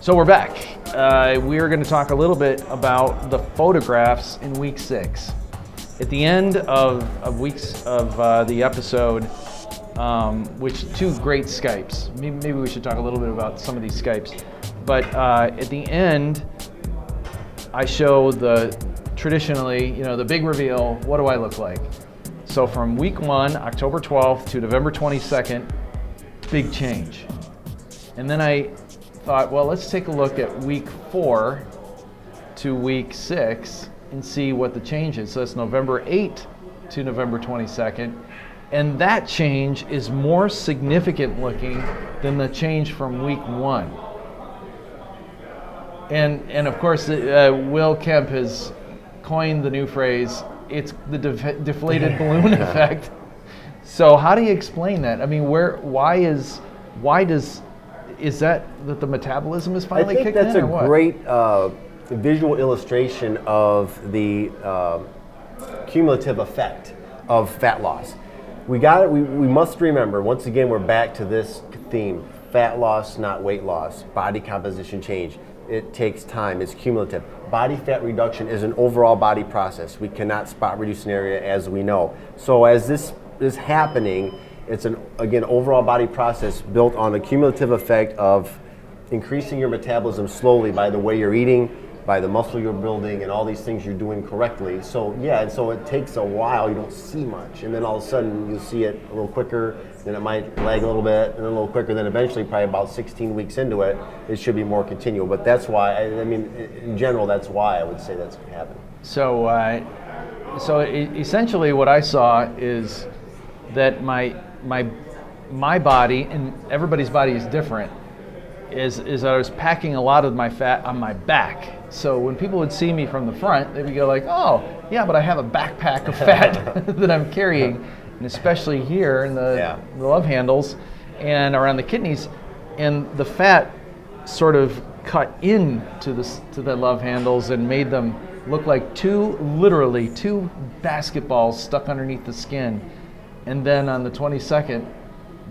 So we're back. We're going to talk a little bit about the photographs in week 6. At the end of the episode, which 2 great Skypes. Maybe we should talk a little bit about some of these Skypes. But at the end, I show traditionally, the big reveal. What do I look like? So from week 1, October 12th to November 22nd, big change. And then I thought, well, let's take a look at week 4 to week 6 and see what the change is. So that's November 8th to November 22nd. And that change is more significant looking than the change from week 1. And of course, Will Kemp has coined the new phrase, it's the deflated balloon effect. So how do you explain that? I mean, is that the metabolism is finally kicked in? I think that's a great visual illustration of the cumulative effect of fat loss. We must remember, once again, we're back to this theme: fat loss, not weight loss. Body composition change. It takes time. It's cumulative. Body fat reduction is an overall body process. We cannot spot reduce an area, as we know. So as this is happening, it's an overall body process built on a cumulative effect of increasing your metabolism slowly by the way you're eating, by the muscle you're building, and all these things you're doing correctly. So and so it takes a while. You don't see much, and then all of a sudden you'll see it a little quicker. Then it might lag a little bit, and then a little quicker. Then eventually, probably about 16 weeks into it, it should be more continual. But that's why. In general, that's why I would say that's happening. So, essentially, what I saw is that my body, and everybody's body is different, is I was packing a lot of my fat on my back. So when people would see me from the front, they would go like, oh, yeah, but I have a backpack of fat that I'm carrying, and especially here in the love handles and around the kidneys, and the fat sort of cut into the love handles and made them look like literally two basketballs stuck underneath the skin. And then on the 22nd,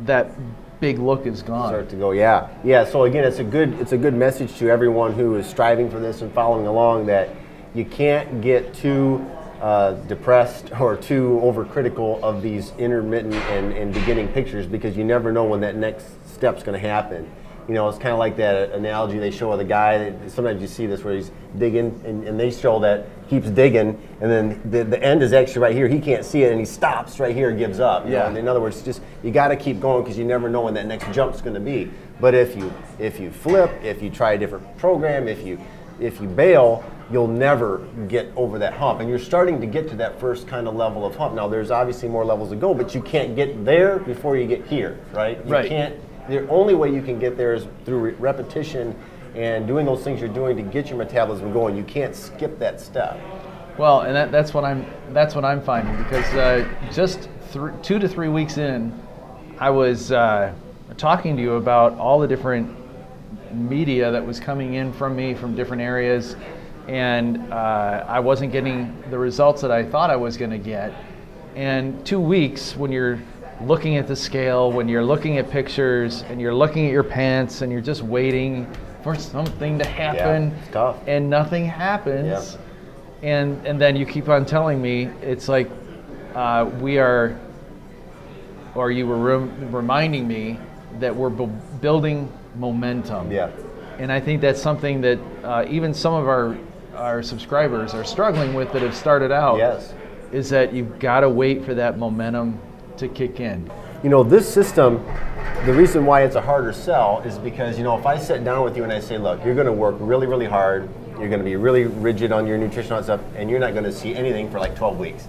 that big look is gone. Start to go, yeah. So again, it's a good message to everyone who is striving for this and following along, that you can't get too depressed or too overcritical of these intermittent and beginning pictures, because you never know when that next step's going to happen. It's kind of like that analogy they show of the guy. Sometimes you see this where he's digging, and they show that keeps digging, and then the end is actually right here. He can't see it, and he stops right here and gives up. And in other words, you got to keep going, because you never know when that next jump's going to be. But if you flip, if you try a different program, if you bail, you'll never get over that hump. And you're starting to get to that first kind of level of hump. Now, there's obviously more levels to go, but you can't get there before you get here, right? You can't. The only way you can get there is through repetition and doing those things you're doing to get your metabolism going. You can't skip that step. Well, and that's what I'm finding, because just 2 to 3 weeks in, I was talking to you about all the different media that was coming in from me from different areas, and I wasn't getting the results that I thought I was going to get. And 2 weeks, when you're looking at the scale, when you're looking at pictures, and you're looking at your pants, and you're just waiting for something to happen, it's tough. And nothing happens, and then you keep on telling me, it's like you were reminding me that we're building momentum. And I think that's something that even some of our subscribers are struggling with, that have started out, is that you've got to wait for that momentum to kick in. This system, the reason why it's a harder sell is because, if I sit down with you and I say, look, you're going to work really, really hard, you're going to be really rigid on your nutritional stuff, and you're not going to see anything for like 12 weeks.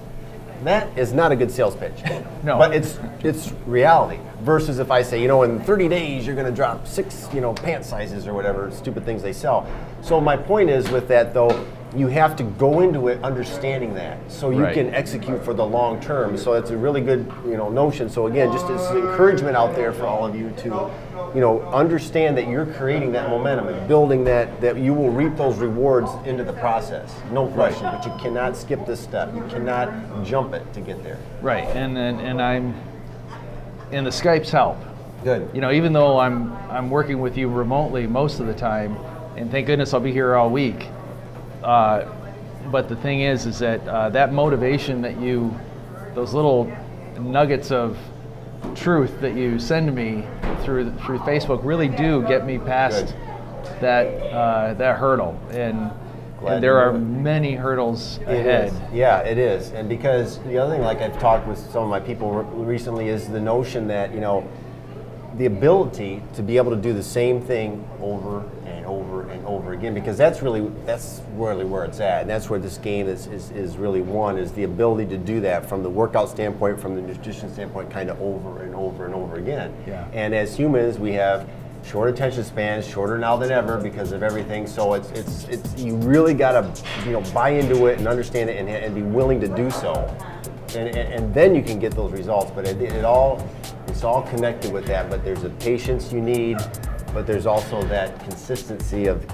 That is not a good sales pitch. No. But it's reality. Versus if I say, in 30 days you're going to drop 6, pant sizes or whatever stupid things they sell. So my point is with that, though, you have to go into it understanding that, so you can execute for the long term. So that's a really good, notion. So again, just as encouragement out there for all of you to, understand that you're creating that momentum and building that you will reap those rewards into the process. No question. But you cannot skip this step. You cannot jump it to get there. Right. And the Skypes help. Good. Even though I'm working with you remotely most of the time, and thank goodness I'll be here all week. But the thing is that that motivation that those little nuggets of truth that you send me through Facebook really do get me past that hurdle, and there are many hurdles ahead. Yeah, it is. And because the other thing, like I've talked with some of my people recently, is the notion that, the ability to be able to do the same thing over and over and over again, because that's really where it's at, and that's where this game is really won, is the ability to do that from the workout standpoint, from the nutrition standpoint, kind of over and over and over again. Yeah. And as humans, we have short attention spans, shorter now than ever because of everything. So it's you really got to buy into it and understand it and be willing to do so, and then you can get those results. But it's all connected with that. But there's a patience you need, but there's also that consistency of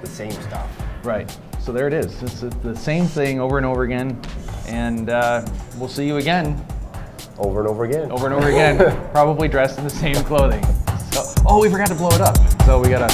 the same stuff. Right. So there it is. It's the same thing over and over again, and we'll see you again. Over and over again. Over and over again. Probably dressed in the same clothing. So, we forgot to blow it up. So we gotta